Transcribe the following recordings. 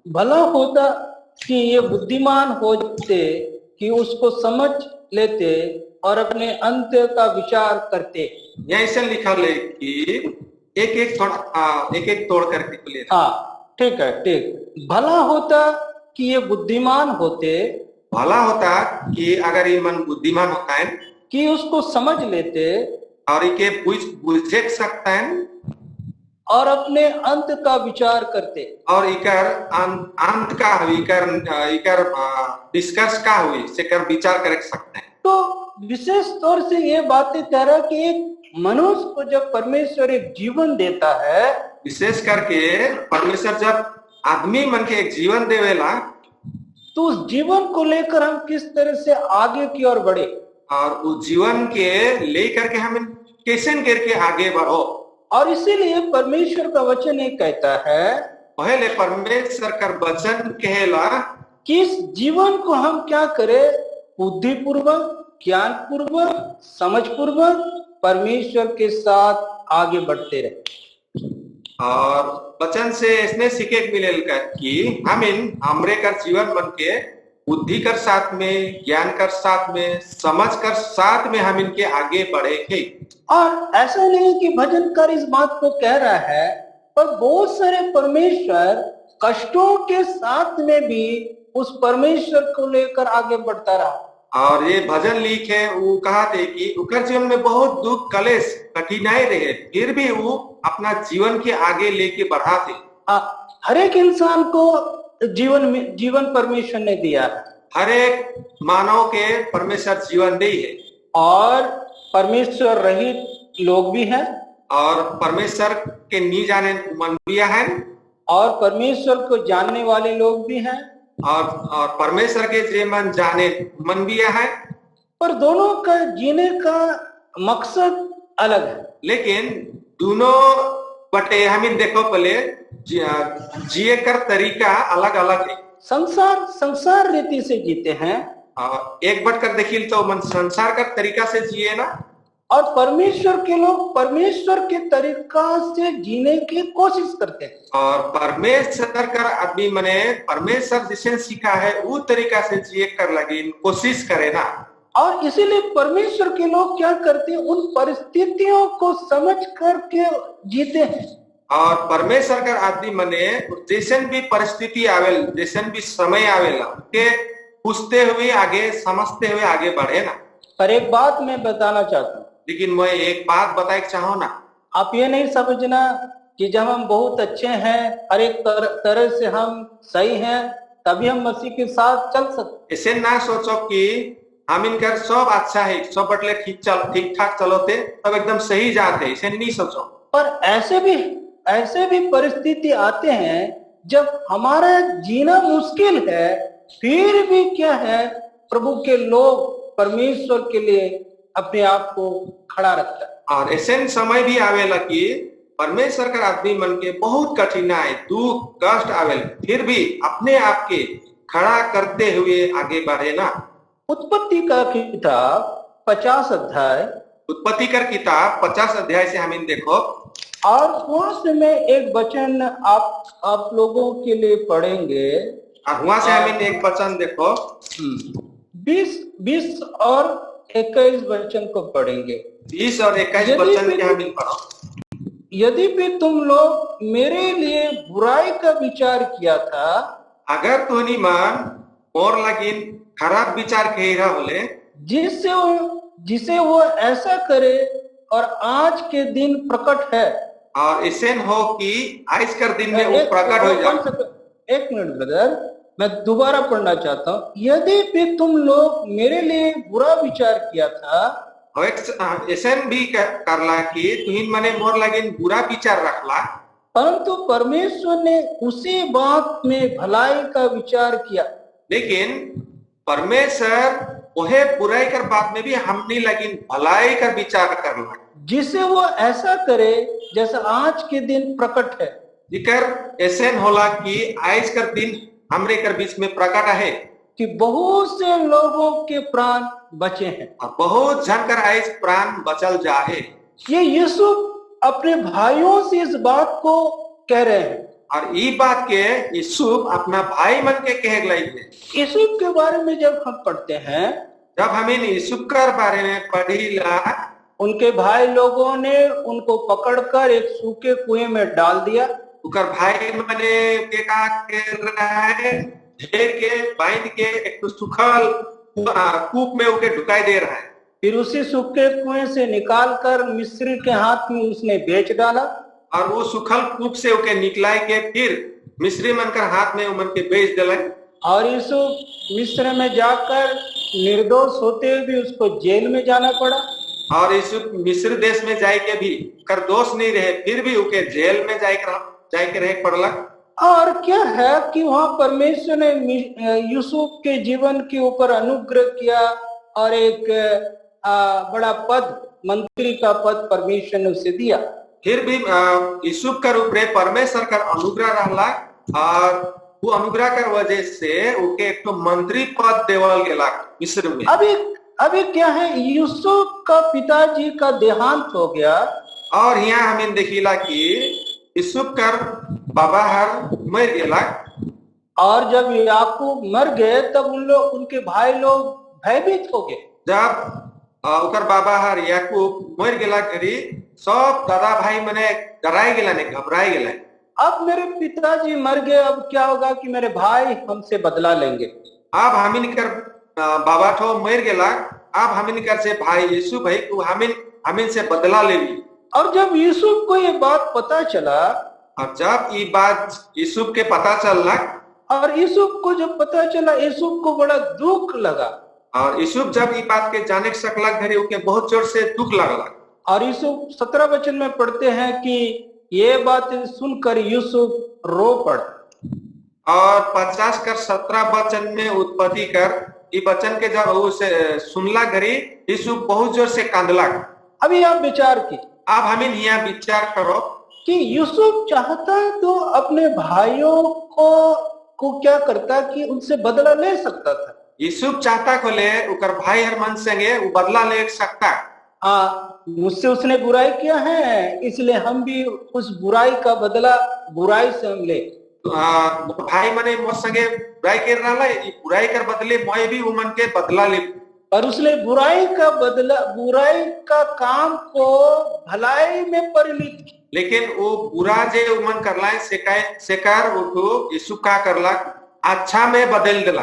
भला होता कि ये बुद्धिमान होते कि उसको समझ लेते और अपने अंत्य का विचार करते। यहाँ ऐसा लिखा है कि एक एक तोड़ करके बोले। हाँ ठीक है, ठीक। भला होता कि ये बुद्धिमान होते, भला होता कि अगर ये मन बुद्धिमान होता है कि उसको समझ लेते और इके बुझ सकता है और अपने अंत का विचार करते। और इकर अंत का इकर निष्कर्ष का हुई से कर विचार कर सकते हैं। तो विशेष तौर से ये बातें कह रहा कि एक मनुष्य को जब परमेश्वर एक जीवन देता है, विशेष करके परमेश्वर जब आदमी मन के एक जीवन देवेला तो उस जीवन को लेकर हम किस तरह से आगे की ओर बढ़े और उस जीवन के लेकर के हम कैसे करके आगे बढ़ो। और इसीलिए परमेश्वर का वचन ये कहता है, पहले परमेश्वर का वचन कहेला कि इस जीवन को हम क्या करें, बुद्धिपूर्वक, ज्ञान पूर्वक, समझ पूर्वक परमेश्वर के साथ आगे बढ़ते रहे। और वचन से इसने सीखे मिलेगा कि हम इन हमरे कर जीवन बन के बुद्धि कर साथ में, ज्ञान कर साथ में, समझ कर साथ में हम इनके आगे बढ़ेंगे। और ऐसा नहीं कि भजनकार इस बात को कह रहा है, पर बहुत सारे परमेश्वर कष्टों के साथ में भी उस परमेश्वर को लेकर आगे बढ़ता रहा। और ये भजन लिखे वो कहा थे कि उनका जीवन में बहुत दुख कलेश कठिनाई रहे, फिर भी वो अपना जीवन के आगे लेके बढ़ाते। हर एक इंसान को जीवन परमेश्वर ने दिया है। हर एक मानव के परमेश्वर जीवन दे है और परमेश्वर रहित लोग भी हैं और परमेश्वर के नहीं जाने मन भी है और परमेश्वर को जानने वाले लोग भी हैं और परमेश्वर के जे मन जाने मन भी है। पर दोनों का जीने का मकसद अलग है। लेकिन दोनों बटे हमें देखो पहले जिए कर तरीका अलग अलग है। संसार रीति से जीते हैं। एक बट कर देखिए तो मन संसार का तरीका से जिए ना, और परमेश्वर के लोग परमेश्वर के तरीका से जीने की कोशिश करते हैं। और परमेश्वर का आदमी मने परमेश्वर जिसे सीखा है वो तरीका से जिए कर लगे कोशिश करे ना। और इसीलिए परमेश्वर के लोग क्या करते हैं, उन परिस्थितियों को समझ करके जीते हैं। और परमेश्वर का आदमी मने जैसन भी परिस्थिति आवेल, जैसन भी समय आवेला के पूछते हुए आगे समझते हुए आगे बढ़े ना। पर एक बात मैं बताना चाहता हूँ, लेकिन मैं एक बात बताए चाहूँ ना, आप ये नहीं समझना कि जब हम बहुत अच्छे हैं, हर एक तरह से हम सही हैं, तभी हम मसीह के साथ चल सकते। ऐसे ना सोचो कि हम इनका सब अच्छा है, सब बटले ठीक ठाक चलोते तब एकदम सही जाते, इसे नहीं सोचो। पर ऐसे भी परिस्थिति आते हैं जब हमारा जीना मुश्किल है, फिर भी क्या है, प्रभु के लोग परमेश्वर के लिए अपने आप को खड़ा रखता है। और ऐसे समय भी आवेला कि परमेश्वर का आदमी मन के बहुत कठिनाई दुख कष्ट आवेल, फिर भी अपने आप के खड़ा करते हुए आगे बढ़े ना। उत्पत्ति का किताब 50 अध्याय, उत्पत्ति का किताब 50 अध्याय से हम देखो और वहां से मैं एक वचन आप लोगों के लिए पढ़ेंगे। और वहां से हम एक वचन देखो 20 और 21 वचन को पढ़ेंगे। 20 और 21 वचन के हम पढ़ो। यदि भी तुम लोग मेरे लिए बुराई का विचार किया था, अगर तूनी मन और लगिन खराब विचार कह रहा बोले, जिसे वो ऐसा करे और आज के दिन प्रकट है। और ऐसे हो कि आज कर दिन में वो प्रकट हो जाए। एक मिनट ब्रदर, मैं दोबारा पढ़ना चाहता हूँ। यदि भी तुम लोग मेरे लिए बुरा विचार किया था, ऐसा भी करला कि तुहिन मने मोर लगिन बुरा विचार रखला, परंतु परमेश्वर ने उसी बात में भलाई का विचार किया। लेकिन परमेश्वर वह बुराई कर बात में भी हमने लगिन भलाई का विचार करना, जिसे वो ऐसा करे जैसा आज के दिन प्रकट है। जिकर ऐसे होला कि आज कर दिन हमरे कर बीच में प्रकट है कि बहुत से लोगों के प्राण बचे हैं और बहुत जनकर आज प्राण बचल जाए। ये यीशु अपने भाइयों से इस बात को कह रहे हैं। और ई बात के यूसुफ अपना भाई मन के कहे गई है। यूसुफ के बारे में जब हम पढ़ते हैं, जब हम इन यूसुफ के बारे में पढ़ीला, उनके भाई लोगों ने उनको पकड़कर एक सूखे कुएं में डाल दिया। उकर भाई मने के का कर रहा है, ढेर के बांध के एक सुखल कूप में उके ढुकाई दे रहा है। फिर उसी सूखे कुएं से निकालकर मिस्री के हाथ में उसने बेच डाला, और वो सुखल कूप से उके निकलाई के फिर मिस्री मन कर हाथ में उमन के बेच दिलाई। और यूसुफ मिस्र में जाकर निर्दोष होते हुए भी उसको जेल में जाना पड़ा। और यूसुफ मिस्र देश में जाए के भी कर दोष नहीं रहे, फिर भी उके जेल में जाए के रहे पड़ला। और क्या है कि वहां परमेश्वर ने यूसुफ के जीवन के ऊपर अनुग्रह किया और एक बड़ा पद, मंत्री का पद परमेश्वर ने उसे दिया। फिर भी यूसुफ का ऊपर परमेश्वर का अनुग्रह रहला, और वो अनुग्रह कर वजह से उके एक तो मंत्री पद देवल गेला मिस्र में। अभी क्या है, यूसुफ का पिताजी का देहांत हो गया, और यहाँ हमें देखिला कि यूसुफ कर बाबा हर मर गेला। और जब याकूब मर गए तब उनके भाई लोग भयभीत हो गए। जब उकर बाबा हर याकूब मर गेला करी, सब दादा भाई मने डराई गेला ने, घबराई गेला। अब मेरे पिताजी मर गए, अब क्या होगा कि मेरे भाई हमसे बदला लेंगे। अब हमिन कर बाबा ठो मर गेला, अब हमिन कर से भाई यूसुफ भाई को हमिन से बदला लेवी। और जब यूसुफ को ये बात पता चला, और जब ये बात यूसुफ के पता चलला, और यूसुफ को जब पता चला, यूसुफ को बड़ा दुख लगा। और यूसुफ जब ये बात के जाने सकला घरे उके बहुत जोर से दुख लगला। और यूसुफ 17 वचन में पढ़ते हैं कि ये बात सुनकर यूसुफ रो पड़ा। और 50 कर 17 वचन में उत्पत्ति कर ये वचन के जब उसे सुनला घरी यूसुफ बहुत जोर से कांदला। अभी आप विचार की, अब हमें यहाँ विचार करो कि यूसुफ चाहता तो अपने भाइयों को क्या करता कि उनसे बदला ले सकता था। यूसुफ चाहता को ले उकर भाई हर मन संगे वो बदला ले सकता। मुझसे उसने बुराई किया है, इसलिए हम भी उस बुराई का बदला बुराई से हम ले। भाई मने मोर संगे बुराई कर रहा है, बुराई कर बदले मैं भी उमन के बदला ले। और उसने बुराई का काम को भलाई में परिणित किया। लेकिन वो बुरा जे उमन करला सेकार उठो यूसुफ का करला अच्छा में बदल दिला।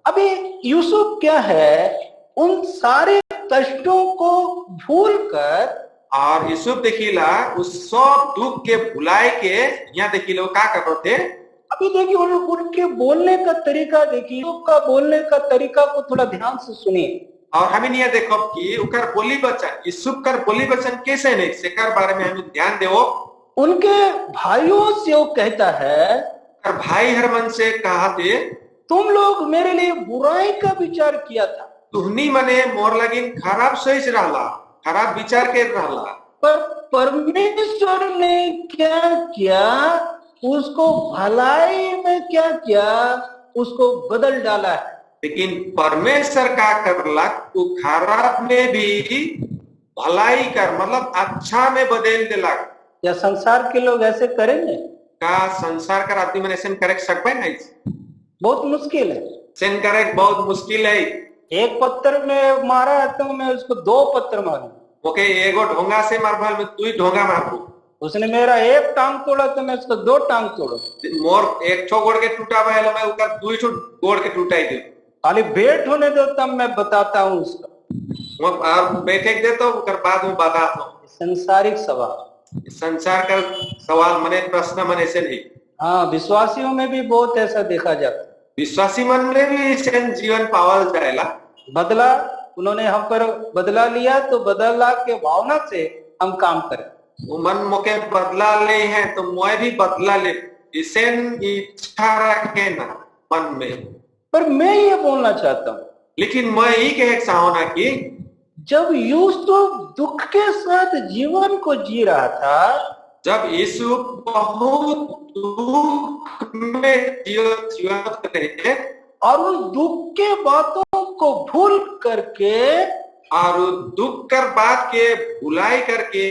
अभी यूसुफ क्या है, उन सारे कष्टों को भूलकर, और यूसुफ देखिला उस सब दुख के भुलाए के यहाँ देखिला क्या कर रहे थे। अभी देखिए उनके बोलने का तरीका देखिए, यूसुफ का बोलने का तरीका को थोड़ा ध्यान से सुनिए। और हमें यह देखो कि उकर बोली वचन, यूसुफ कर बोली वचन कैसे नहीं सेकर बारे में हमें ध्यान देवो। उनके भाइयों से वो कहता है, भाई हर मन से कहा थे, तुम लोग मेरे लिए बुराई का विचार किया था, तुहनी मने मोर लगिन खराब सोच रहला, खराब विचार कर रहला, पर परमेश्वर ने क्या किया, उसको भलाई में क्या किया, उसको बदल डाला है। लेकिन परमेश्वर का करला वो खराब में भी भलाई कर मतलब अच्छा में बदल दिला। या संसार के लोग ऐसे करेंगे? का संसार का आदमी मैंने सेन करे सकते नहीं, बहुत मुश्किल है। सेन करे बहुत मुश्किल है। एक पत्थर में मारा है तो मैं उसको 2 पत्थर मारूं। ओके, एगो ढोंगा से मारभल में तू ही ढोंगा मारू। उसने मेरा एक टांग तोड़ा तो मैं उसको 2 टांग तोड़ू। मोर एक ठो गोड़ के टूटा हुआ है, मैं ऊपर 2 ठो गोड़ के टूटाई दे। खाली भेंट होने दो तब मैं बताता हूँ उसका। और बैठे दे तो बाद में बताता हूँ। संसारिक सवाल, संसार का सवाल मने प्रश्न मने से नहीं। हाँ, विश्वासियों में भी बहुत ऐसा देखा जाता है। विश्वासी मन में भी जीवन पावल जाएगा। बदला, उन्होंने हम पर बदला लिया तो बदला के भावना से हम काम करें। मन मोके बदला ले है तो मैं भी बदला ले, इसे इच्छा रखे ना मन में। पर मैं ये बोलना चाहता हूँ, लेकिन मैं ही कह चाहूँ कि जब यूसुफ दुख के साथ जीवन को जी रहा था, जब यूसुफ बहुत दुख में जीवन रहे और उन दुख के बातों को भूल करके और दुख कर बात के भुलाई करके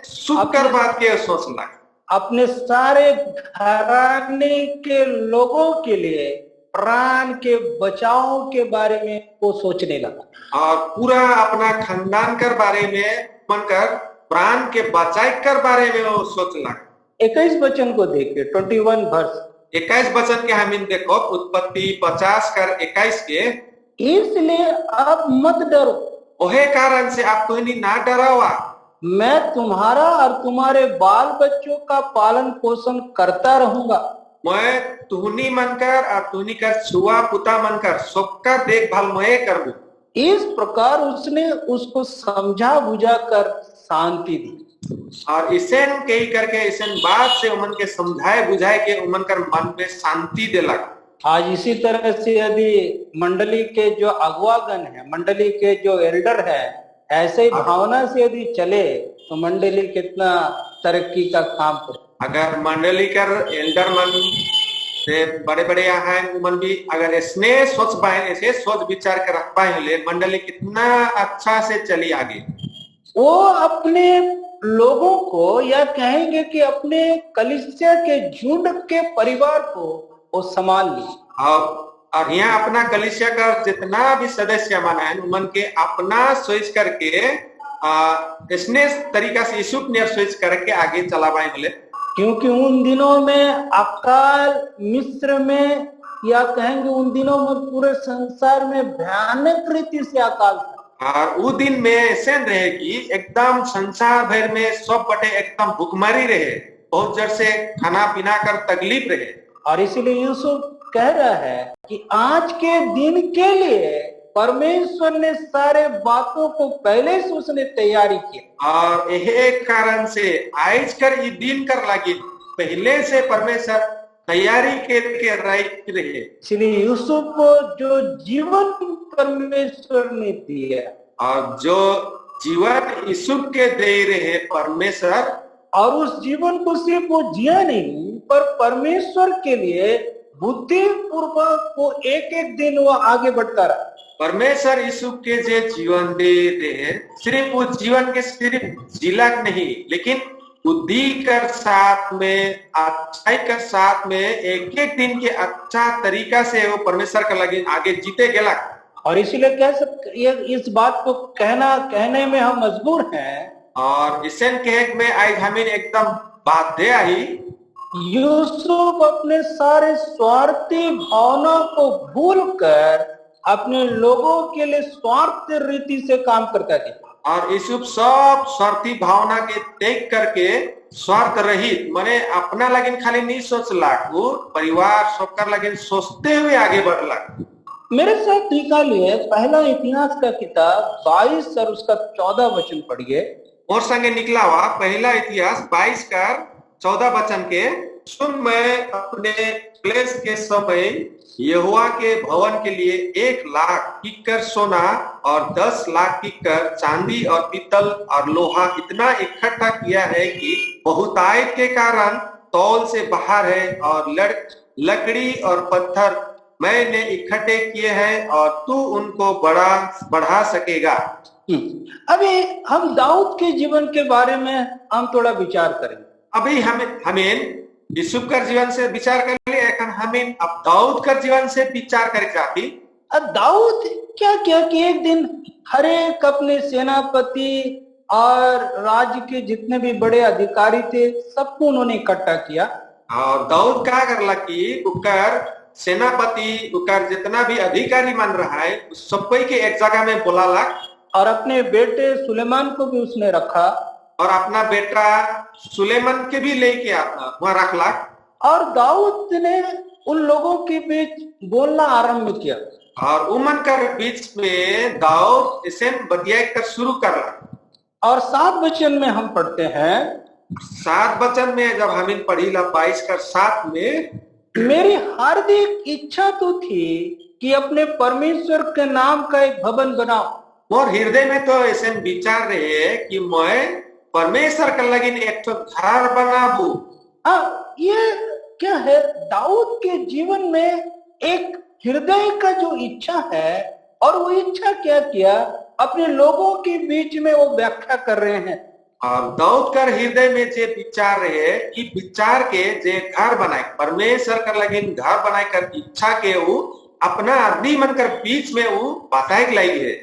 सुख कर बात के सोचना, अपने सारे घराने के लोगों के लिए प्राण के बचाव के बारे में वो सोचने लगा। और पूरा अपना खानदान कर बारे में मन कर प्राण के बचाई कर बारे में वो सोच लगा। 21 वचन को देखिए, 21 वर्ष। 21 वचन के हम देखो, उत्पत्ति 50 कर 21 के। इसलिए अब मत डरो, ओहे कारण से आप तो ना डरावा, मैं तुम्हारा और तुम्हारे बाल बच्चों का पालन पोषण करता रहूंगा। मैं तुहनी मनकर और तुहनी कर छुआ पुता मनकर सबका देखभाल मैं करूँ। इस प्रकार उसने उसको समझा बुझा कर शांति दी। और इसे कही करके इसे बात से उमन के समझाए बुझाए के उमन कर मन में शांति दिलक। आज इसी तरह से यदि मंडली के जो अगुवागण है, मंडली के जो एल्डर है, ऐसे ही भावना से यदि चले तो मंडली कितना तरक्की का काम करे। अगर मंडली कर एल्डर मन से बड़े बड़े यहाँ उमन भी अगर इसने सोच पाए, ऐसे सोच विचार कर रख पाए, मंडली कितना अच्छा से चली आगे। वो अपने लोगों को, या कहेंगे कि अपने कलीसिया के झुंड के परिवार को वो संभाल ली। और यहाँ अपना कलीसिया का जितना भी सदस्य माना है उमन के अपना सोच करके इसने तरीका से यीशु ने सोच करके आगे चला पाए बोले। क्योंकि उन दिनों में अकाल मिस्र में, या कहेंगे उन दिनों में पूरे संसार में भयानक रीति से अकाल था। और वो दिन में ऐसे रहे कि एकदम संसार भर में सब बटे एकदम भूखमरी रहे, बहुत जोर से खाना पीना कर तकलीफ रहे। और इसीलिए यूसुफ कह रहा है कि आज के दिन के लिए परमेश्वर ने सारे बातों को पहले से उसने तैयारी की, और यही कारण से आज कर ये दिन कर लगी पहले से परमेश्वर तैयारी के रहे। इसलिए यूसुफ को जो जीवन परमेश्वर ने दिया, और जो जीवन यूसुफ के दे रहे परमेश्वर, और उस जीवन को सिर्फ वो जिया नहीं, पर परमेश्वर के लिए बुद्धि पूर्वक वो एक एक दिन वो आगे बढ़ता रहा। परमेश्वर यीशु के जो जीवन दे रहे, सिर्फ वो जीवन के सिर्फ जिलाक नहीं, लेकिन बुद्धि कर साथ में, अच्छाई कर साथ में एक एक दिन के अच्छा तरीका से वो परमेश्वर का लगे आगे जीते गेला। और इसीलिए कह सकते, इस बात को कहने में हम मजबूर हैं, और इसे कहे में आज हमें एकदम बाध्य आई। यूसुफ अपने सारे स्वार्थी भावना को भूलकर अपने लोगों के लिए स्वार्थ रीति से काम करता था। और यूसुफ सब स्वार्थी भावना के त्याग करके स्वार्थ रहित माने अपना लगिन खाली नहीं सोचला, वो परिवार सबका लगिन सोचते हुए आगे बढ़ला। मेरे साथ निकालिए पहला इतिहास का किताब 22 और उसका 14 वचन पढ़िए। और संगे निकला हुआ पहला इतिहास 22 का 14 वचन के। सुन, मैं अपने क्लेश के समय यहोवा के भवन के लिए 1 लाख किक्कर सोना और 10 लाख किक्कर चांदी और पीतल और लोहा इतना इकट्ठा किया है कि बहुतायत के कारण तौल से बाहर है, और लकड़ी और पत्थर मैंने इकट्ठे किए हैं और तू उनको बढ़ा सकेगा। अभी हम दाऊद के जीवन के बारे में हम थोड़ा विचार करेंगे। अभी हमें यूसुफ का जीवन से विचार कर लिए, हमें अब दाऊद का जीवन से विचार कर चाहती। अब दाऊद क्या किया कि एक दिन हर एक अपने सेनापति और राज्य के जितने भी बड़े अधिकारी थे सबको उन्होंने इकट्ठा किया। और दाऊद क्या करला कि उकर सेनापति, उकर जितना भी अधिकारी मान रहा है सबको के एक जगह में बुलाला, और अपने बेटे सुलेमान को भी उसने रखा, और अपना बेटा सुलेमान के भी लेके आता वहां रखला। और दाऊद ने उन लोगों के बीच बोलना आरंभ किया, और उमन कर बीच में दाऊद इसे बतिया कर शुरू करला। और 7 वचन में हम पढ़ते हैं, 7 वचन में जब हमें पढ़ीला 22 का 7 में, मेरी हार्दिक इच्छा तो थी कि अपने परमेश्वर के नाम का एक भवन बनाओ। मोर हृदय में तो ऐसे विचार रहे कि मैं परमेश्वर का लगिन एक तो घर बनाबू। ये क्या है, दाऊद के जीवन में एक हृदय का जो इच्छा है, और वो इच्छा क्या किया अपने लोगों के बीच में वो व्याख्या कर रहे हैं और दाऊद कर हृदय में जे विचार रहे कि विचार के जे घर बनाए परमेश्वर कर लगिन घर बनाए कर इच्छा के वो अपना आदमी मन कर बीच में वो बताए लगी है।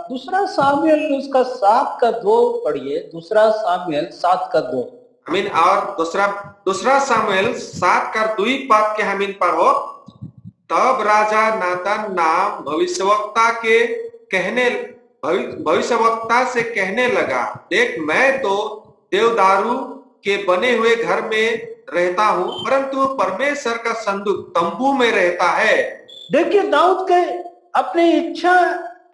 दूसरा सामुएल उसका 7:2 पढ़िए, दूसरा सामुएल 7:2। हमीन और दूसरा सामुएल 7:2 के हमीन पढ़ो। तब राजा नातान नाम भविष्यवक्ता से कहने लगा, देख मैं तो देवदारू के बने हुए घर में रहता हूँ, परंतु परमेश्वर का संदूक तंबू में रहता है। देखिए दाऊद के अपनी इच्छा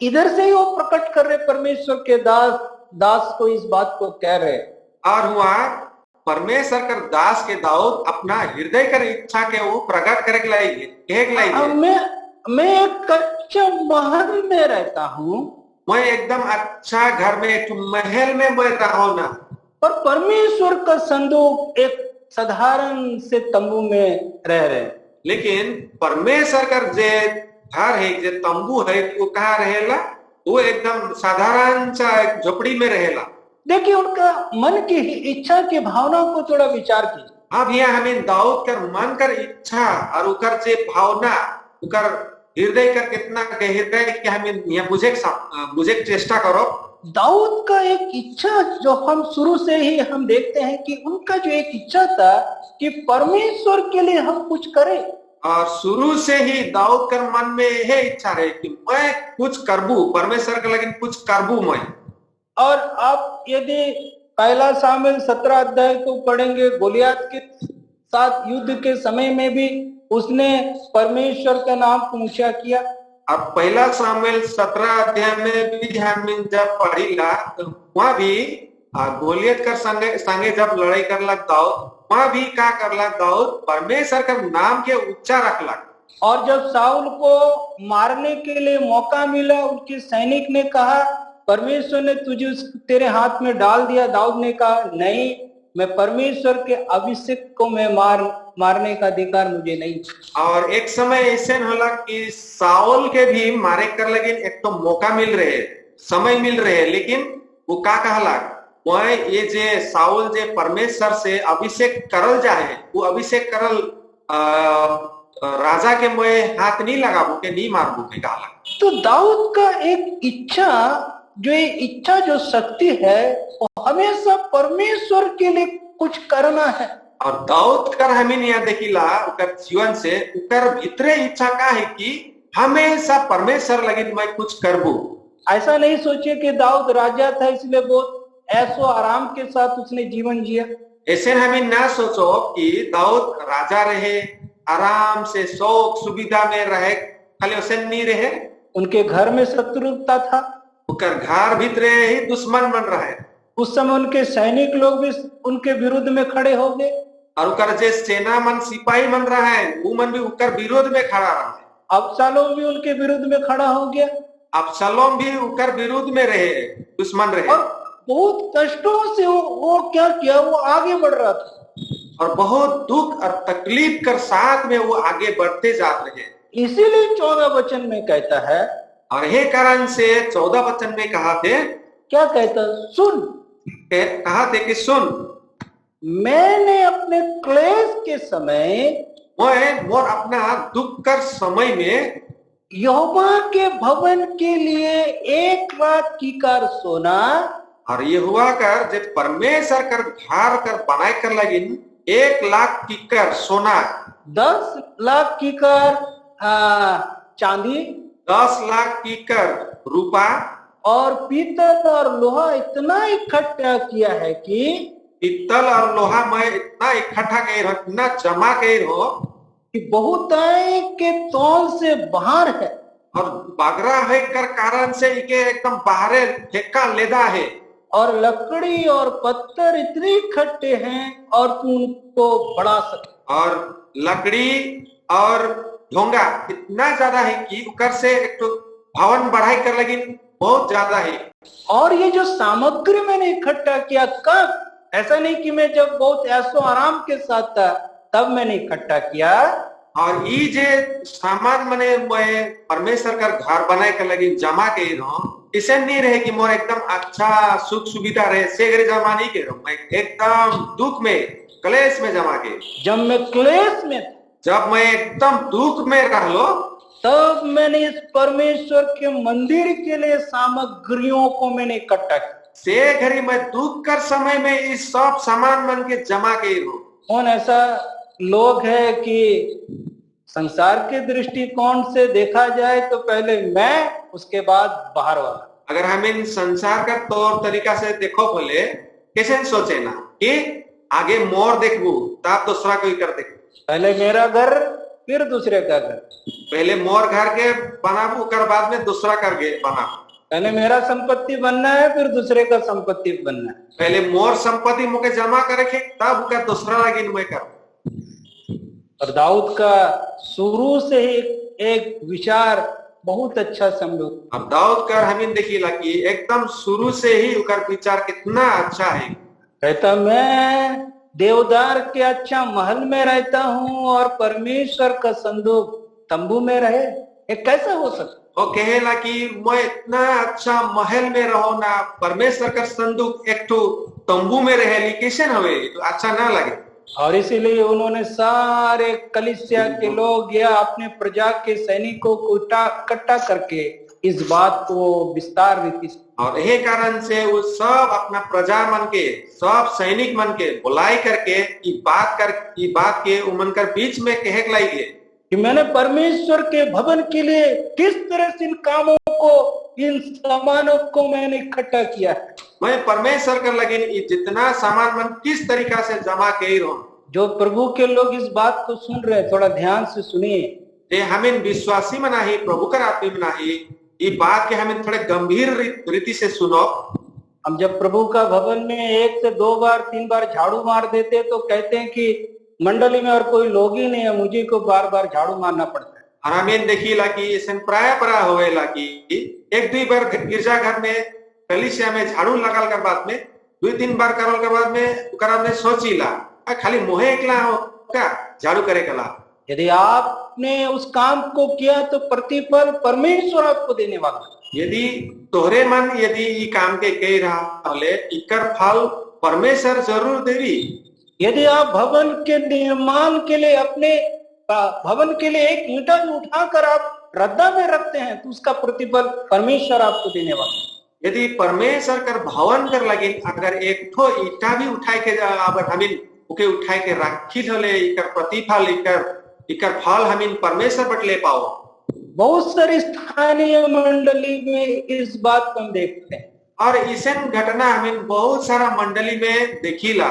इधर से ही वो प्रकट कर रहे, परमेश्वर के दास को इस बात को कह रहे। और हुआ परमेश्वर कर दास के दाऊद अपना हृदय कर इच्छा के वो प्रकट करे मैं एक कच्चा महल में रहता हूँ, मैं एकदम अच्छा घर में एक महल में बैठा हूँ ना, पर परमेश्वर का संदूक एक साधारण से तंबू में रह रहे। लेकिन परमेश्वर का जे घर है, जे तंबू है, वो कहाँ रहेला? वो एकदम साधारण सा एक झोपड़ी में रहेला। देखिए उनका मन की इच्छा की भावना को थोड़ा विचार कीजिए। अब यहाँ हमें दाऊद कर मन कर इच्छा और उकर जे भावना उकर हृदय कर कितना गहराई कि हमें यहाँ बुझे चेष्टा करो। दाऊद का एक इच्छा जो हम शुरू से ही हम देखते हैं कि उनका जो एक इच्छा था कि परमेश्वर के लिए हम कुछ करें, और शुरू से ही दाऊद कर मन में यह इच्छा रहे कि मैं कुछ करबू परमेश्वर के लेकिन कुछ करबू मैं। और आप यदि पहला सामुएल 17 को पढ़ेंगे, गोलियत के साथ युद्ध के समय में भी उसने परमेश्वर का नाम को ऊंचा किया। अब पहला सामुएल 17 में भी हम जब पढ़ीला तो वहां भी गोलियत कर संगे जब लड़ाई करला दाऊद, वहां भी क्या करला दाऊद परमेश्वर का नाम के ऊंचा रखला। और जब साउल को मारने के लिए मौका मिला, उनके सैनिक ने कहा परमेश्वर ने तुझे तेरे हाथ में डाल दिया। दाऊद ने कहा नहीं, मैं परमेश्वर के अभिषेक को मैं मारने का अधिकार मुझे नहीं। और एक समय ऐसे होला कि साउल के भी मारे कर लगे एक तो मौका मिल रहे, समय मिल रहे, लेकिन वो क्या कहला वह ये जे साउल जे परमेश्वर से अभिषेक करल जाए, वो अभिषेक करल राजा के मैं हाथ नहीं लगाबू के नहीं मारबू के कहला। तो दाऊद का एक इच्छा, जो ये इच्छा जो शक्ति है वो हमेशा परमेश्वर के लिए कुछ करना है। और दाऊद कर हमें यहाँ देखिला उकर जीवन से उकर भीतरे इच्छा का है कि हमेशा परमेश्वर लगे मैं कुछ करबू। ऐसा नहीं सोचिए कि दाऊद राजा था इसलिए बहुत ऐसो आराम के साथ उसने जीवन जिया। ऐसे हमें ना सोचो कि दाऊद राजा रहे, आराम से शौक सुविधा में रहे, खाली उसे नहीं रहे। उनके घर में शत्रुता था, उनका घर भीतरे ही दुश्मन बन रहा है। उस समय उनके सैनिक लोग भी उनके विरुद्ध में खड़े हो गए, और उनका जे सेना मन सिपाही बन रहा है वो मन भी उनका विरोध में खड़ा रहा है। अबशालोम भी उनके विरुद्ध में खड़ा हो गया, अबशालोम भी उनका विरोध में रहे, दुश्मन रहे। और बहुत कष्टों से वो क्या किया, वो आगे बढ़ रहा था और बहुत दुख और तकलीफ कर साथ में वो आगे बढ़ते जाते रहे। इसीलिए 14 वचन में कहता है, और ये कारण से 14 वचन में कहा थे, क्या कहता, सुन, कहा थे कि सुन, मैंने अपने क्लेश के समय, मैं मोर अपना दुख कर समय में यहोवा के भवन के लिए 1 लाख कीकार सोना, और ये हुआ कर जब परमेश्वर कर घर कर बनाए कर लगिन 1 लाख कीकर सोना, 10 लाख कीकर चांदी, 10 लाख कीकर रूपा, और पीतल और लोहा इतना इकट्ठा किया है कि पीतल और लोहा मैं इतना इकट्ठा कर इतना जमा कर हो कि बहुताई के तौल से बाहर है, और बागरा है कर कारण से इके एकदम बाहरे फेंका लेदा है, और लकड़ी और पत्थर इतने इकट्ठे हैं और तू उनको बढ़ा सकता, और लकड़ी और ढोंगा इतना ज्यादा है कि उकर से एक तो भवन बढ़ाई कर लगी बहुत ज्यादा है। और ये जो सामग्री मैंने इकट्ठा किया कब, ऐसा नहीं कि मैं जब बहुत ऐसो आराम के साथ था तब मैंने इकट्ठा किया, और ई जे सामान मने मैं परमेश्वर का घर बनाए के लगी जमा के रहो, इसे नहीं रहे कि मोर एकदम अच्छा सुख सुविधा रहे से घरे जमा नहीं के रहो, मैं एकदम दुख में क्लेश में जमा के। जब मैं क्लेश में, जब मैं एकदम दुख में रह लो, तब मैंने इस परमेश्वर के मंदिर के लिए सामग्रियों को मैंने इकट्ठा किया। से घड़ी मैं दुख कर समय में इस सब सामान मन के जमा के रहो। कौन ऐसा लोग है कि संसार के दृष्टिकोण से देखा जाए तो पहले मैं, उसके बाद बाहर वाला। अगर हम इन संसार का तौर तरीका से देखो बोले कैसे सोचे ना कि आगे मोर देखबू तब दूसरा कोई कर देखू, पहले मेरा घर फिर दूसरे का घर, पहले मोर घर के बनाबू कर बाद में दूसरा कर गे बनाबू, पहले मेरा संपत्ति बनना है फिर दूसरे का संपत्ति बनना है, पहले मोर संपत्ति मुके जमा करे तब का दूसरा लगी मैं कर। और दाऊद का शुरू से ही एक विचार बहुत अच्छा समझो। अब दाऊद कर हमीन देखी लगी एकदम शुरू से ही उकर विचार कितना अच्छा है। कहता मैं देवदार के अच्छा महल में रहता हूँ और परमेश्वर का संदूक तंबू में रहे, ये कैसा हो सकता? वो कहेला कि मैं इतना अच्छा महल में रहो ना, परमेश्वर का संदूक एक तो तंबू में रहे, कैसे हवे तो अच्छा ना लगे। और इसीलिए उन्होंने सारे कलीसिया के लोग या अपने प्रजा के सैनिकों को इकट्ठा करके इस बात को विस्तार रीति से, और यही कारण से वो सब अपना प्रजा मन के सब सैनिक मन के बुलाई करके ये बात के उमन कर बीच में कहे लाइए कि मैंने परमेश्वर के भवन के लिए किस तरह से इन कामों को, इन सामानों को मैंने इकट्ठा किया है। मैं परमेश्वर कर लगे जितना सामान मन किस तरीका से जमा के रहो। जो प्रभु के लोग इस बात को सुन रहे हैं थोड़ा ध्यान से सुनिए। हमें विश्वासी मनाही प्रभु कर आदमी मनाही ये बात के हमें थोड़े गंभीर रीति से सुनो। हम जब प्रभु का भवन में 1 से 2 बार 3 बार झाड़ू मार देते तो कहते हैं कि मंडली में और कोई लोग ही नहीं है, मुझे को बार बार झाड़ू मारना पड़ता है। और हमें देखी लगी ऐसा प्राय होवे लगी 1-2 बार गिरजा घर में कलीसिया में झाड़ू लगाल कर बाद में 2-3 बार करल के बाद में सोची ला खाली मोहे एकला हो क्या झाड़ू करे कला। यदि आपने उस काम को किया तो प्रतिफल परमेश्वर आपको देने वाला। यदि तोहरे मन यदि ये काम के कही रहा इकर फल परमेश्वर जरूर देवी। यदि आप भवन के निर्माण के लिए अपने भवन के लिए एक ईंटा भी उठाकर आप रद्दा में रखते हैं तो उसका प्रतिफल परमेश्वर आपको देने वाला। यदि परमेश्वर कर भवन कर लगे अगर एक ठो ईटा भी उठाए के अगर हमीन उके उठाए के राखी धले इकर प्रतिफल इकर फल हमीन परमेश्वर बट ले पाओ। बहुत सारी स्थानीय मंडली में इस बात को हम देखते हैं और इसे घटना हमीन बहुत सारा मंडली में देखीला।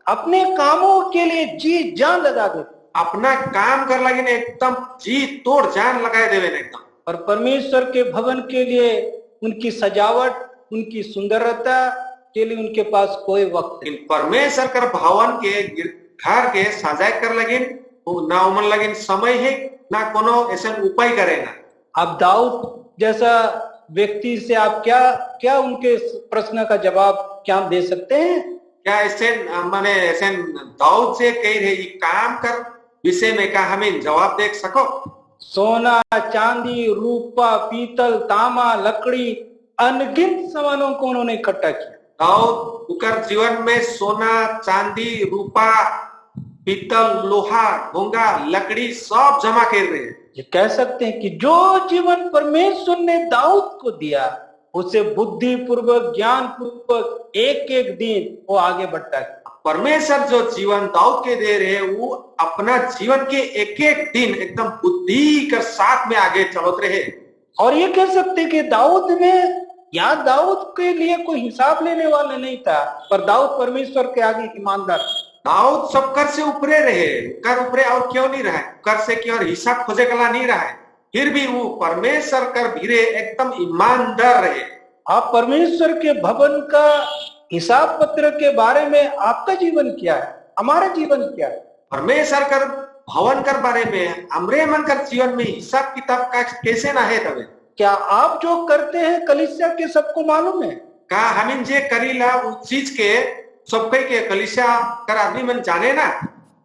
अपने कामों के लिए जी जान लगा देते, अपना काम कर लगे ना एकदम जी तोड़ जान लगाए देवे एकदम। और परमेश्वर के भवन के लिए उनकी सजावट उनकी सुंदरता के लिए उनके पास कोई वक्त नहीं। परमेश्वर कर भवन के घर के सजाए कर लगे ना उमन लगे समय है ना कोनो ऐसा उपाय करेगा। अब दाऊद जैसा व्यक्ति से आप क्या उनके प्रश्न का जवाब क्या दे सकते हैं? क्या ऐसे माने ऐसे दाऊद से कही रहे काम कर विषय में क्या हमें जवाब दे सको? सोना चांदी रूपा पीतल तांबा लकड़ी अनगिनत सामानों को उन्होंने इकट्ठा किया। दाऊद उकर जीवन में सोना चांदी रूपा पीतल लोहा घोंगा लकड़ी सब जमा कर रहे हैं। ये कह सकते हैं कि जो जीवन परमेश्वर ने दाऊद को दिया उसे बुद्धि पूर्वक ज्ञान पूर्वक एक एक दिन वो आगे बढ़ता है। परमेश्वर जो जीवन दाऊद के दे रहे वो अपना जीवन के एक एक दिन एकदम बुद्धि के साथ में आगे चलते रहे। और ये कह सकते कि दाऊद में दाऊद के लिए कोई हिसाब लेने वाला नहीं था, पर दाऊद परमेश्वर के आगे ईमानदार। दाऊद सब कर से ऊपरे रहे, कर ऊपरे और क्यों नहीं रहे, कर से क्यों हिसाब खोजे गला नहीं रहा है, फिर भी वो परमेश्वर कर भीरे एकदम ईमानदार रहे। आप परमेश्वर के भवन का हिसाब पत्र के बारे में आपका जीवन क्या है, हमारा जीवन क्या है? परमेश्वर कर भवन कर बारे में हमरे मन कर जीवन में हिसाब किताब का कैसे ना है तबे? क्या आप जो करते हैं कलीसिया के सबको मालूम है? का हमिन जे करीला उस चीज के सबके के कलीसिया कर आदमी मन जाने ना?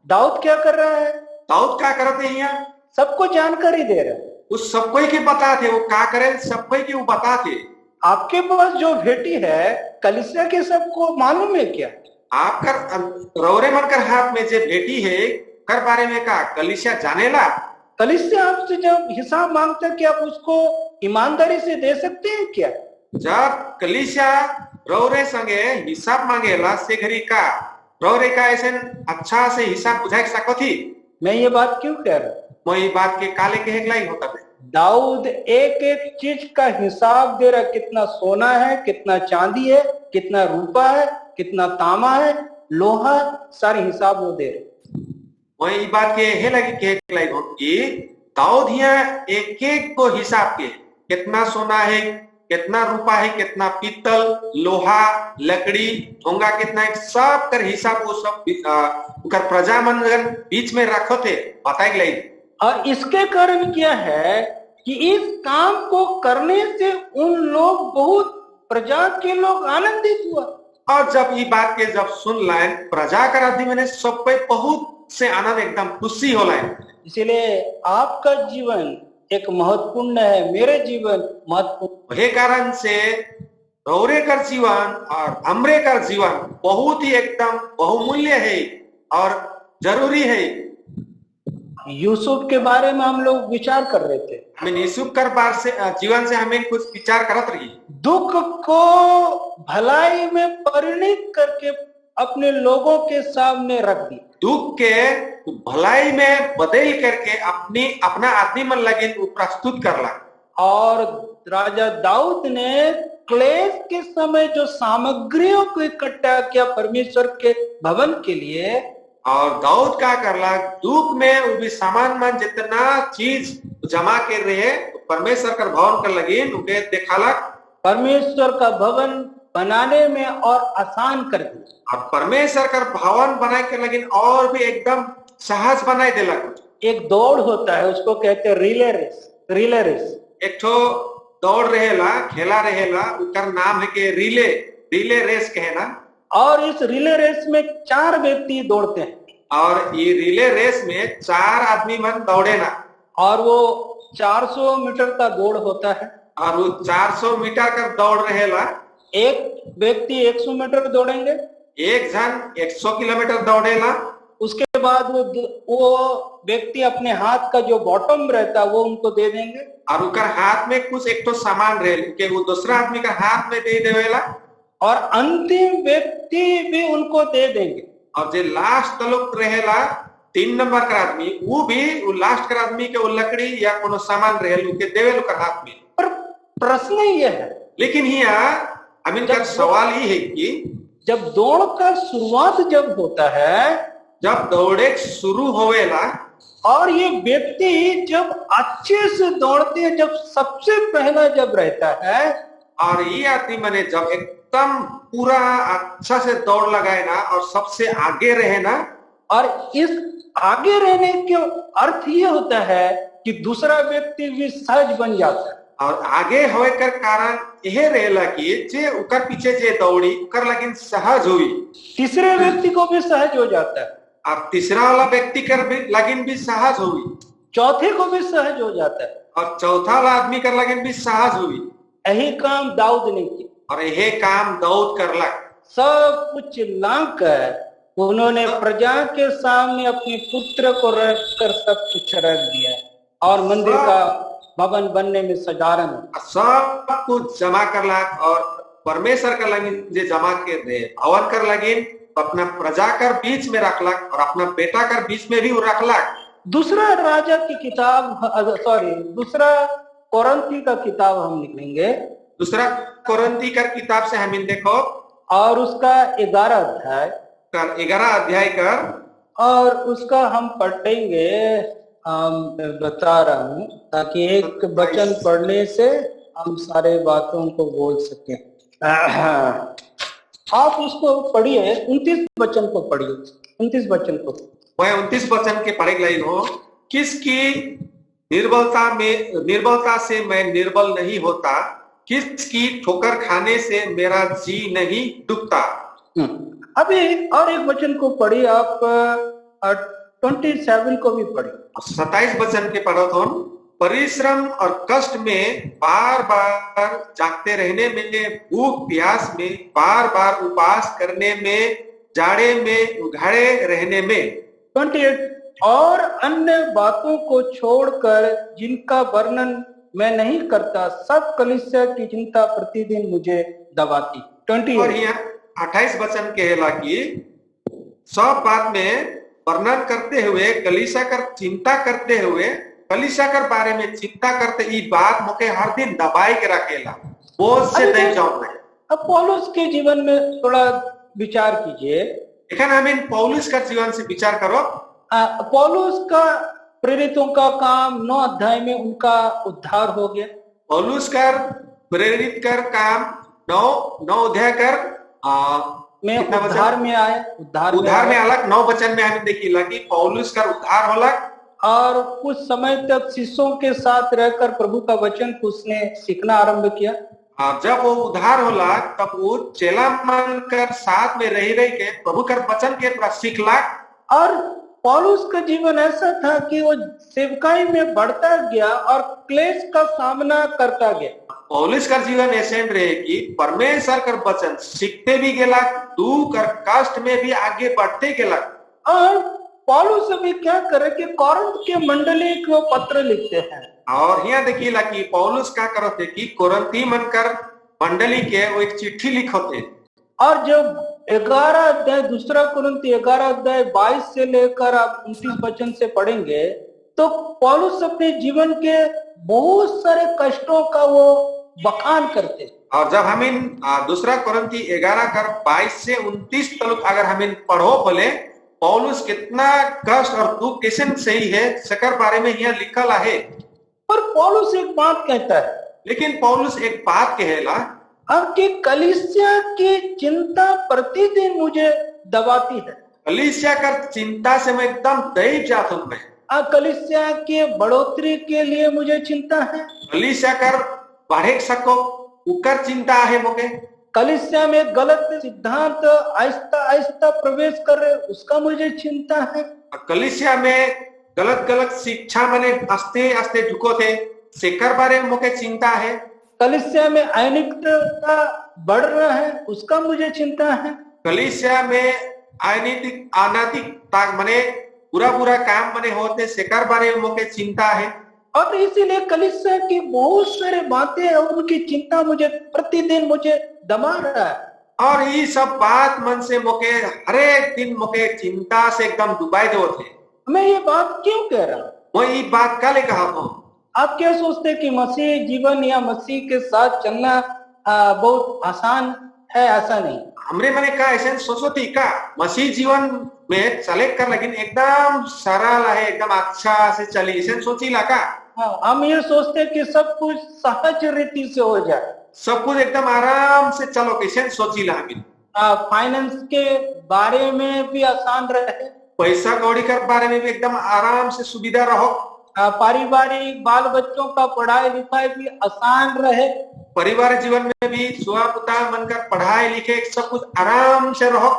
दाऊद क्या कर रहा है? दाऊद क्या करते हैं यहाँ? सबको जानकारी दे रहे हैं। उस सबको के बता थे वो क्या करे, सबको के वो बता थे। आपके पास जो बेटी है कलीसिया के सबको मालूम है क्या? आपकर रौरे मनकर हाथ में जो बेटी है कर बारे में का कलीसिया जानेला? कलीसिया आपसे जब हिसाब मांगता है कि आप उसको ईमानदारी से दे सकते हैं क्या? जब कलीसिया रौरे संगे हिसाब मांगेला से घरी का रौरे का ऐसे अच्छा से हिसाब बुझाई सको थी। मैं ये बात क्यों कह रहा हूँ? मैं ये बात के काले के हेगलाई होता है। दाऊद एक एक चीज का हिसाब दे रहा, कितना सोना है, कितना चांदी है, कितना रूपा है, कितना तांबा है, लोहा, सारे हिसाब वो दे रहे। मैं ये बात के हे लगी के हेगलाई हो कि दाऊद यहाँ एक एक को हिसाब के कितना सोना है, कितना रूपा है, कितना पीतल, लोहा, लकड़ी, ढोंगा कितना है, सब कर हिसाब वो सब कर प्रजा मंडल बीच में रखो थे बताए गए। और इसके कारण क्या है कि इस काम को करने से उन लोग बहुत प्रजा के लोग आनंदित हुआ। और जब ये बात के जब सुन लाए प्रजा कर आदमी मैंने सब पे बहुत से आनंद एकदम खुशी हो लाए। इसलिए आपका जीवन एक महत्वपूर्ण है, मेरे जीवन महत्वपूर्ण। वही कारण से रौरे कर जीवन और हमरे कर जीवन बहुत ही एकदम बहुमूल्य है और जरूरी है। यूसुफ के बारे में हम लोग विचार कर रहे थे। मैं यूसुफ कर बार से जीवन से हमें कुछ विचार करत रही। दुख को भलाई में परिणत करके अपने लोगों के सामने रख दी। दुख के भलाई में बदल करके अपना आदमी मन लगे प्रस्तुत करला। और राजा दाऊद ने क्लेश के समय जो सामग्रियों को इकट्ठा किया परमेश्वर के भवन के लिए, और दाऊद क्या करला दुख में वो भी सामान मन जितना चीज जमा कर रहे परमेश्वर का भवन कर लगी उनके दिखाला। परमेश्वर का भवन बनाने में और आसान कर दिया। और परमेश्वर का भवन बनाए के लगी और भी एकदम सहज बनाए देला। एक दौड़ होता है उसको कहते हैं रिले रेस। रिले रेस एक ठो दौड़ रहेला, खेला रहेला, उसका नाम है कि रिले रेस कहना। और इस रिले रेस में 4 व्यक्ति दौड़ते हैं। और ये रिले रेस में 4 आदमी मन दौड़े ना। और वो 400 मीटर का दौड़ होता है। और वो 400 मीटर का दौड़ रहेला। एक व्यक्ति 100 मीटर दौड़ेंगे, एक जन 100 किलोमीटर दौड़ेला। उसके बाद वो व्यक्ति अपने हाथ का जो बॉटम रहता है वो उनको दे देंगे। और उनका हाथ में कुछ एक तो सामान रहे कि वो दूसरा आदमी का हाथ में दे देवेला। और अंतिम व्यक्ति भी उनको दे देंगे। और जो लास्ट तलुक रहेला 3 नंबर का आदमी वो भी वो लास्ट का आदमी के वो लकड़ी या कोनो सामान रहेल उनके देवेल का हाथ में। पर प्रश्न ये है, लेकिन यहाँ अमीन का सवाल ये है कि जब दौड़ का शुरुआत जब होता है, जब दौड़े शुरू होवेला और ये व्यक्ति जब अच्छे से दौड़ते हैं, जब सबसे पहला जब रहता है, और ये आदमी मैंने जब एकदम पूरा अच्छा से दौड़ लगाए ना और सबसे आगे रहे ना, और इस आगे रहने के अर्थ ये होता है कि दूसरा व्यक्ति भी सहज बन जाता है। और आगे होए कर कारण यह रहेला कि जे उकर पीछे जे दौड़ी उकर लगिन सहज हुई, तीसरे व्यक्ति को भी सहज हो जाता है। और तीसरा वाला व्यक्ति कर भी लगिन भी सहज हुई, चौथे को भी सहज हो जाता है, और चौथा वाला आदमी कर लगिन भी सहज हुई। यही काम दाऊद ने किया। और यह काम दाऊद करला। सब कुछ लाकर उन्होंने प्रजा के सामने अपने पुत्र को रखकर सब कुछ रख दिया और मंदिर का भवन बनने में सजारन सब कुछ जमा करला। और परमेश्वर का लगिन जे जमा के दे भवन कर लगिन अपना प्रजा कर बीच में रखला और अपना बेटा कर बीच में भी वो रखला। दूसरा राजा की किताब दूसरा कोरंथी का किताब हम लिखेंगे। दूसरा कोरंथी का किताब से हम देखो और उसका 11 अध्याय कर 11 अध्याय कर और उसका हम पढ़ेंगे। बता रहा हूँ ताकि एक वचन पढ़ने से हम सारे बातों को बोल सकें। आप उसको पढ़िए, 29 वचन को पढ़िए। 29 वचन को मैं 29 वचन के पढ़े लाइन हो। किसकी निर्बलता से मैं निर्बल नहीं होता, किसकी ठोकर खाने से मेरा जी नहीं डूबता। अभी और एक वचन को पढ़िए आप, 27 को भी पढ़े। 27 वचन के पढ़ो तो परिश्रम और कष्ट में बार बार जागते रहने में, भूख प्यास में, बार बार उपवास करने में, जाड़े में उघाड़े रहने में। 28 और अन्य बातों को छोड़कर जिनका वर्णन मैं नहीं करता, सब कलीसिया की चिंता प्रतिदिन मुझे दबाती। और 28 यहाँ 28 वचन कहेला कि सब बात में वर्णन करते हुए, कलीसिया कर चिंता करते हुए, कलीसिया कर बारे में चिंता करते, ये बात मुके हर दिन दबाई के रखेला, बोझ से नहीं जाऊंगा। अब पौलुस के जीवन में थोड़ा विचार कीजिए। लेकिन हम इन पौलुस का जीवन से विचार करो। पौलुस का प्रेरितों का काम 9 अध्याय में उनका उद्धार हो गया। पौलुस कर प्रेरित कर काम 9 अध्याय कर में उद्धार में आए, उद्धार में अलग 9 वचन में हम देखिला कि पौलुस का उद्धार होला, और कुछ समय तक शिष्यों के साथ रहकर प्रभु का वचन उसने सीखना आरंभ किया। जब वो उद्धार होला तब वो चेला मन कर साथ में रह के प्रभु कर वचन के पूरा सीखला। और पौलुस का जीवन ऐसा था कि वो सेवकाई में बढ़ता गया और क्लेश का सामना करता गया। पौलुस का जीवन ऐसे रहे कि परमेश्वर कर वचन सीखते भी गेला, दुख और कष्ट में भी आगे बढ़ते गेला। और पौलुस अभी क्या करे कि कोरिन्थ के मंडली को पत्र लिखते हैं। और यहाँ देखिला कि पौलुस क्या करते कि कोरिन्थी मन कर मंडली के वो एक चिट्ठी लिखोते। और जब 11 अध्याय, दूसरा कुरिन्थ 11 अध्याय 22 से लेकर आप 29 वचन से पढ़ेंगे तो पौलुस अपने जीवन के बहुत सारे कष्टों का वो बखान करते। और जब हम इन दूसरा कुरिन्थी 11 कर 22 से 29 तक अगर हम इन पढ़ो बोले पौलुस कितना कष्ट और दुख कैसे सही है सकर बारे में यहाँ लिखल है। पर पौलुस एक बात कहता है, लेकिन पौलुस एक बात कहेला, आपकी कलीसिया की चिंता प्रतिदिन मुझे दबाती है। कलीसिया कर चिंता से मैं एकदम दैव जाता हूँ। कलीसिया के बढ़ोतरी के लिए मुझे चिंता है। कलीसिया कर बढ़े सको उकर चिंता है मोके। कलीसिया में गलत सिद्धांत आहिस्ता आहिस्ता प्रवेश कर रहे, उसका मुझे चिंता है। कलीसिया में गलत गलत शिक्षा मने आस्ते आस्ते ढुको थे, सेकर बारे में मोके चिंता है। कलीसिया में अनैतिकता बढ़ रहा है, उसका मुझे चिंता है। कलीसिया में अनैतिकता मने बुरा बुरा काम मने होते, सेकर बारे में मोके चिंता है। और इसीलिए कलीसिया की बहुत सारे बातें और उनकी चिंता मुझे प्रतिदिन मुझे दबा रहा है। और ये सब बात मन से मोके हर एक दिन मोके चिंता से एकदम डुबाए दो थे। मैं ये बात क्यों कह रहा हूँ? वो ये बात काले कहा हूँ। आप क्या सोचते हैं कि मसीह जीवन या मसीह के साथ चलना बहुत आसान है? ऐसा नहीं। हमरे मने का ऐसे सोचो थी का मसीह जीवन में चले कर, लेकिन एकदम सरल है, एकदम अच्छा से चली ऐसे सोची ला का। हाँ, हम ये सोचते हैं कि सब कुछ सहज रीति से हो जाए, सब कुछ एकदम आराम से चलो, कैसे सोची ला। फाइनेंस के बारे में भी आसान रहे, पैसा कौड़ी कर बारे में भी एकदम आराम से सुविधा रहो, पारिवारिक बाल बच्चों का पढ़ाई लिखाई भी आसान रहे, परिवार जीवन में भी सुहा पुता मनकर पढ़ाई लिखे सब कुछ आराम से रहो,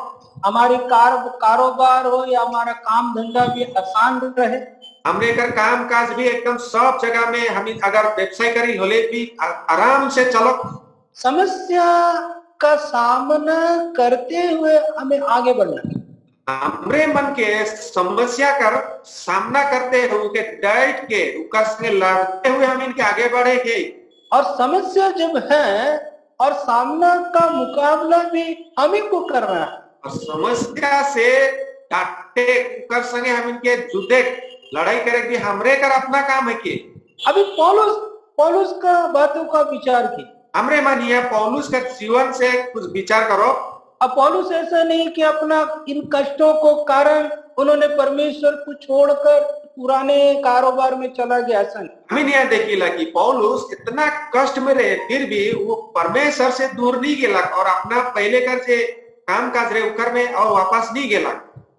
हमारी कारोबार हो या हमारा काम धंधा भी आसान रहे, हमने कर काम काज भी एकदम सब जगह में हम अगर व्यवसाय करी होले भी आराम से चलो। समस्या का सामना करते हुए हमें आगे बढ़ना। हमरे मन के समस्या कर सामना करते हुए डट के उसके लड़ते हुए हम इनके आगे बढ़ेंगे। और समस्या जब है और सामना का मुकाबला भी हमें को करना है। और समस्या से डटे कर संगे हम इनके जुदे लड़ाई करेंगे, हमरे कर अपना काम है कि अभी पौलुस का बातों का विचार की हमरे मानिए पौलुस का जीवन से कुछ विचार करो। अब पौलुस ऐसा नहीं कि अपना इन कष्टों को कारण उन्होंने परमेश्वर को छोड़कर पुराने कारोबार में चला गया, ऐसा नहीं। हमें यहाँ देखिला कि पौलुस इतना कष्ट में रहे फिर भी वो परमेश्वर से दूर नहीं गेला और अपना पहले कर से काम काज रहे उकर में और वापस नहीं गेला।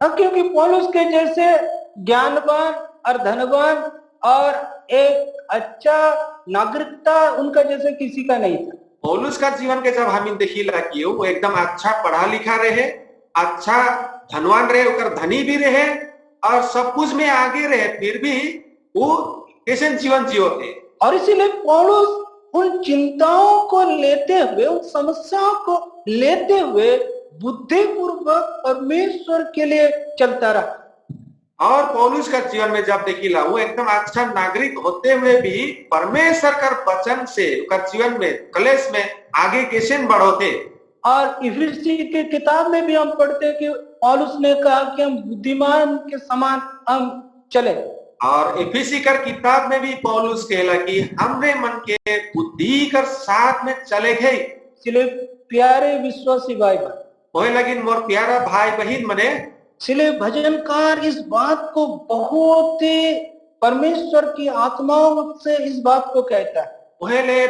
क्योंकि पौलुस के जैसे ज्ञानवान और धनवान और एक अच्छा नागरिकता उनका जैसे किसी का नहीं था। पौलुस का जीवन के जब हम देखिला कि वो एकदम अच्छा पढ़ा लिखा रहे, अच्छा धनवान रहे, उकर धनी भी रहे और सब कुछ में आगे रहे, फिर भी वो कैसे जीवन जियो थे। और इसीलिए पौलुस उन चिंताओं को लेते हुए, उन समस्याओं को लेते हुए बुद्धिपूर्वक परमेश्वर के लिए चलता रहा। और पौलुस का जीवन में जब देखिला, वो एकदम अच्छा नागरिक होते हुए भी परमेश्वर का वचन से कर जीवन में कलेश में आगे कैसे बढ़ो थे। और इफिसी की किताब में भी हम पढ़ते हैं कि पौलुस ने कहा कि हम बुद्धिमान के समान हम चले। और इफिसी कर किताब में भी पौलुस कहला कि हमरे मन के बुद्धि कर साथ में चले गए। इसलिए प्यारे विश्वासी भाई बहन, वही लगिन मोर प्यारा भाई बहन मने, इसलिए भजनकार इस बात को बहुत ही परमेश्वर की आत्माओं से इस बात को कहता है। पहले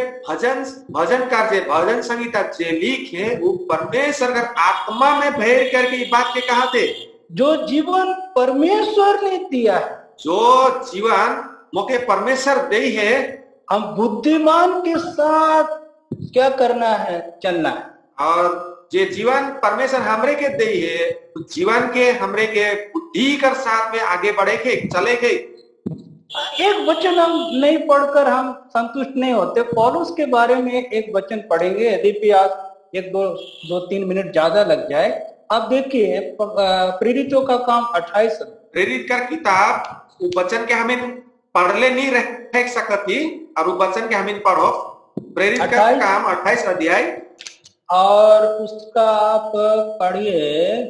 भजनकार जे भजन संगीता जे लिखे वो परमेश्वर का आत्मा में भैर करके ये बात के कहा थे, जो जीवन परमेश्वर ने दिया है, जो जीवन मोके परमेश्वर दे है, हम बुद्धिमान के साथ क्या करना है, चलना है। और जे जीवन परमेश्वर हमरे के दे है, तो जीवन के हमरे के बुद्धि कर साथ में आगे बढ़े के चले के। एक वचन हम नहीं पढ़कर हम संतुष्ट नहीं होते। पौलुस के बारे में एक वचन पढ़ेंगे, यदि आज एक दो तीन मिनट ज्यादा लग जाए। अब देखिए प्रेरितों का काम 28, प्रेरित कर किताब वो वचन के हमें पढ़ले नहीं रह सकती, और वो वचन के हमें पढ़ो। प्रेरित का काम 28 अध्याय और उसका आप पढ़िए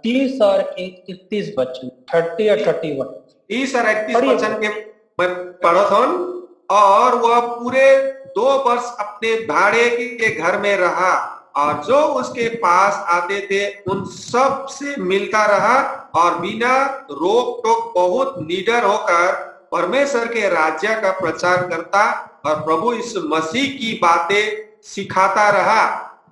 30 और 31 वचन, 30 और 31। 30 और 31 वचन के पढ़ो थोन। और वह पूरे 2 वर्ष अपने भाड़े के घर में रहा, और जो उसके पास आते थे उन सब से मिलता रहा, और बिना रोक टोक बहुत निडर होकर परमेश्वर के राज्य का प्रचार करता और प्रभु यीशु मसीह की बातें सिखाता रहा।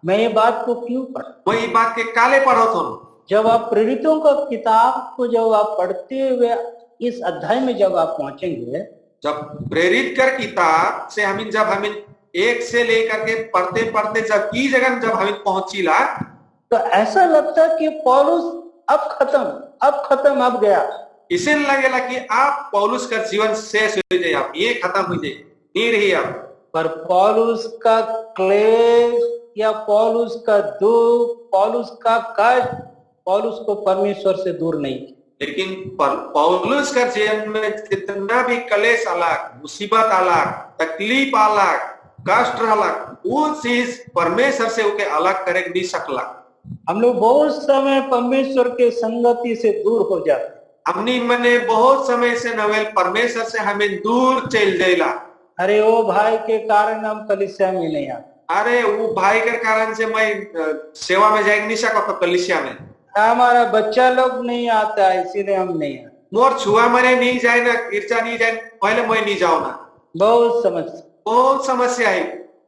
मैं ये बात को क्यों पढ़ा? वही बात के काले पढ़ो तुम। जब आप प्रेरितों का किताब को जब आप पढ़ते हुए इस अध्याय में जब आप पहुंचेंगे, जब प्रेरित कर किताब से हम जब हम एक से लेकर के पढ़ते पढ़ते जब की जगह जब हम पहुंचीला, तो ऐसा लगता है कि पौलुस अब खत्म अब गया। इसे लगेला कि आप पौलुस का जीवन शेष हो जाए, आप ये खत्म हो जाए, नहीं रही आप। पर पौलुस का क्लेश या पौलुस का दुख, पौलुस का कष्ट पौलुस को परमेश्वर से दूर नहीं। लेकिन पौलुस का जीवन में जितना भी कलेश अलग, मुसीबत अलग, तकलीफ अलग, कष्ट अलग, वो चीज परमेश्वर से उके अलग करे नहीं सकला। हम लोग बहुत समय परमेश्वर के संगति से दूर हो जाते। हमने मने बहुत समय से नवेल परमेश्वर से हमें दूर चल जाइला। अरे वो भाई के कारण हम कलीसिया में नहीं आते। अरे वो भाई के कारण से मैं सेवा में जा नहीं सकता कलीसिया में। हमारा बच्चा लोग नहीं आता है इसीलिए हम नहीं आते। मोर छुआ मरे नहीं जाए ना, गिरजा नहीं जाए, पहले मैं नहीं जाऊँ ना। बहुत समस्या है,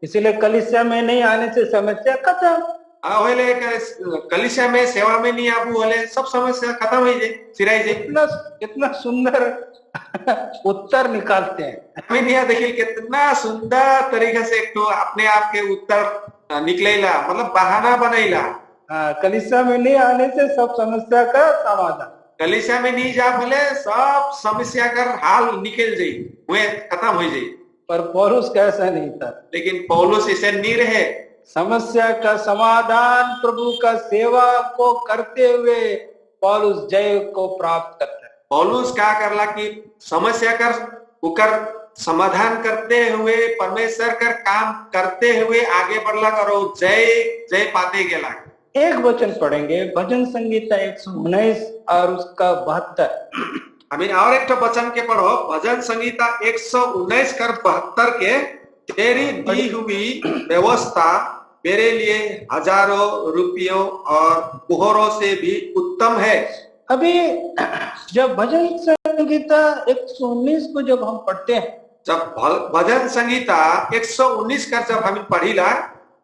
इसीलिए कलीसिया में नहीं आने से समस्या खत्म। कलीसिया में सेवा में नहीं आबू वाले सब समस्या खत्म हो जाए, सिराई जाए। कितना सुंदर उत्तर निकालते हैं। हमें नहीं देखिए कितना सुंदर तरीके से एक तो अपने आप के उत्तर निकलेला, मतलब बहाना बनेला। कलीसिया में नहीं आने से सब समस्या का समाधान। कलीसिया में नहीं जा भले सब समस्या का हाल निकल जाए, वे खत्म हो जाए। पर पौलुस कैसा नहीं था। लेकिन पौलुस ऐसे नहीं रहे। समस्या का समाधान प्रभु का सेवा को करते हुए पौलुस जय को प्राप्त करता है। पौलुस क्या करला कि समस्या कर समाधान करते हुए परमेश्वर का काम करते हुए आगे बढ़ला करो, जय पाते गेला। एक वचन पढ़ेंगे भजन संगीता 119 और उसका 72। हमें और एक वचन के पढ़ो, भजन संगीता 119 कर 72 के। तेरी दी हुई व्यवस्था मेरे लिए हजारों रुपयों और मोहरों से भी उत्तम है। अभी जब भजन संगीता 119 को जब हम पढ़ते हैं, जब भजन संगीता 119 का जब हम पढ़ीला,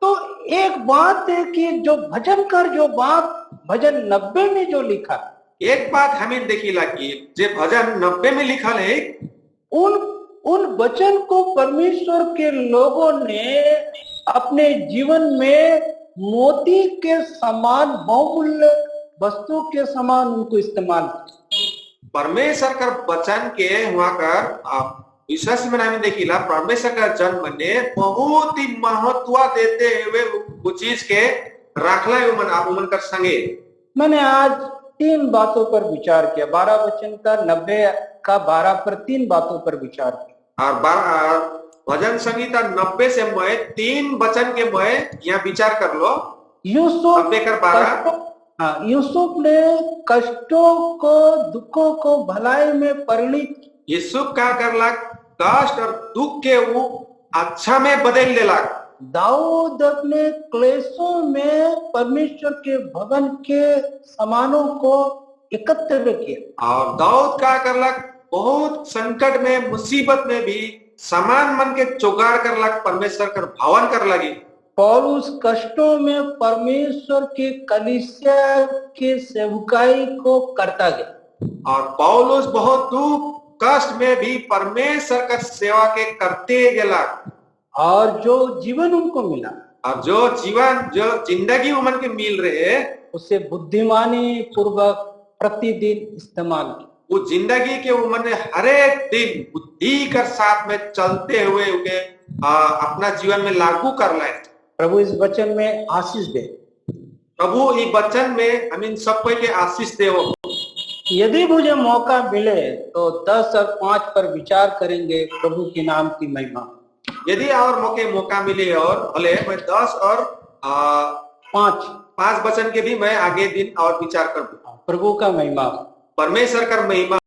तो एक बात है कि जो भजनकार जो बात भजन 90 में जो लिखा, एक बात हमें देखिला कि जो भजन 90 में लिखल है, उन वचन को परमेश्वर के लोगों ने अपने जीवन में मोती के समान, बहुमूल्य वस्तु के समान उनको इस्तेमाल परमेश्वर का वचन के वहां कर विश्वास में नाम देखिला परमेश्वर का जन्म ने बहुत ही महत्व देते हुए वो चीज के रखला उमन कर संगे। मैंने आज 3 बातों पर विचार किया, 12 वचन का 90 का 12 पर 3 बातों पर विचार किया। और भजन संगीता 90 से मैं 3 वचन के मैं यहाँ विचार कर लो। यूसुफ 90 कर 12 यूसुफ ने कष्टों को, दुखों को भलाई में परिणित, यूसुफ का करला कष्ट और दुख के वो अच्छा में बदल देला। दाऊद अपने क्लेशों में परमेश्वर के भवन के सामानों को एकत्र किया। और दाऊद का करला बहुत संकट में, मुसीबत में भी सामान मन के जुगाड़ कर लग परमेश्वर कर भवन कर लगी। पौलुस कष्टों में परमेश्वर के कलीसिया के सेवकाई को करता गया। और पौलुस बहुत दुख कष्ट में भी परमेश्वर का सेवा के करते गेला। और जो जीवन उनको मिला, और जो जिंदगी उमन के मिल रहे उसे बुद्धिमानी पूर्वक प्रतिदिन इस्तेमाल किया। वो जिंदगी के उमन ने हर एक दिन बुद्धि कर साथ में चलते हुए उनके अपना जीवन में लागू कर लाए। प्रभु इस वचन में आशीष दे। प्रभु इस वचन में हम इन सबको के आशीष दे। यदि मुझे मौका मिले तो 10 और 5 पर विचार करेंगे, प्रभु के नाम की महिमा। यदि और मौका मिले और भले मैं 10 और 5 वचन के भी मैं आगे दिन और विचार कर दूं। प्रभु का महिमा, परमेश्वर का महिमा।